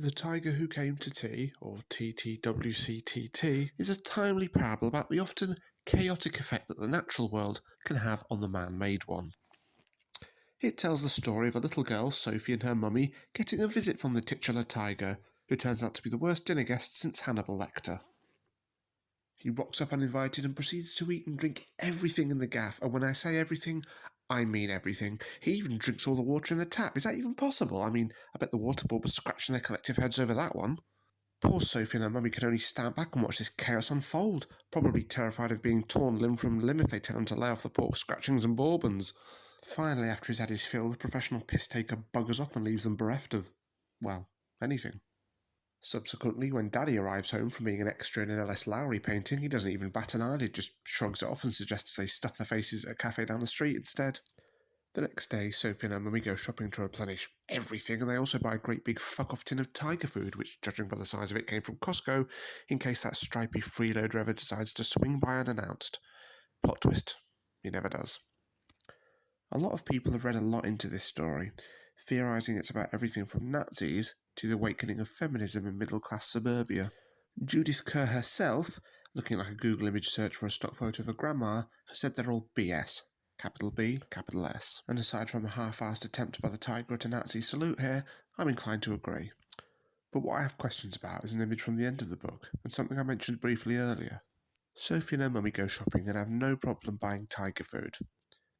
The Tiger Who Came to Tea, or TTWCTT, is a timely parable about the often chaotic effect that the natural world can have on the man-made one. It tells the story of a little girl, Sophie, and her mummy getting a visit from the titular tiger, who turns out to be the worst dinner guest since Hannibal Lecter. He rocks up uninvited and proceeds to eat and drink everything in the gaff, and when I say everything, I mean everything. He even drinks all the water in the tap. Is that even possible? I mean, I bet the water board was scratching their collective heads over that one. Poor Sophie and her mummy can only stand back and watch this chaos unfold, probably terrified of being torn limb from limb if they tell him to lay off the pork scratchings and bourbons. Finally, after he's had his fill, the professional piss-taker buggers off and leaves them bereft of, well, anything. Subsequently, when Daddy arrives home from being an extra in an L.S. Lowry painting, he doesn't even bat an eyelid, just shrugs it off and suggests they stuff their faces at a cafe down the street instead. The next day, Sophie and her mummy go shopping to replenish everything, and they also buy a great big fuck-off tin of tiger food, which, judging by the size of it, came from Costco, in case that stripy freeloader ever decides to swing by unannounced. Plot twist, he never does. A lot of people have read a lot into this story, theorising it's about everything from Nazis to the awakening of feminism in middle-class suburbia. Judith Kerr herself, looking like a Google image search for a stock photo of her grandma, has said they're all BS. Capital B, capital S. And aside from a half-assed attempt by the tiger at a Nazi salute here, I'm inclined to agree. But what I have questions about is an image from the end of the book, and something I mentioned briefly earlier. Sophie and her mummy go shopping and have no problem buying tiger food.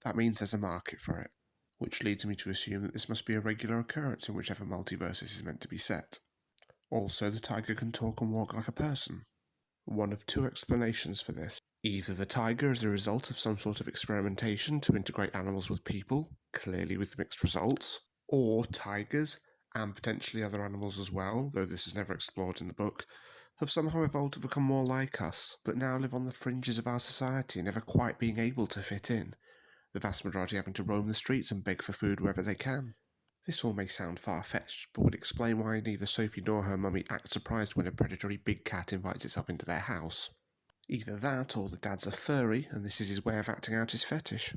That means there's a market for it, which leads me to assume that this must be a regular occurrence in whichever multiverse this is meant to be set. Also, the tiger can talk and walk like a person. One of two explanations for this. Either the tiger is the result of some sort of experimentation to integrate animals with people, clearly with mixed results, or tigers, and potentially other animals as well, though this is never explored in the book, have somehow evolved to become more like us, but now live on the fringes of our society, never quite being able to fit in, the vast majority having to roam the streets and beg for food wherever they can. This all may sound far-fetched, but would explain why neither Sophie nor her mummy act surprised when a predatory big cat invites itself into their house. Either that, or the dad's a furry, and this is his way of acting out his fetish.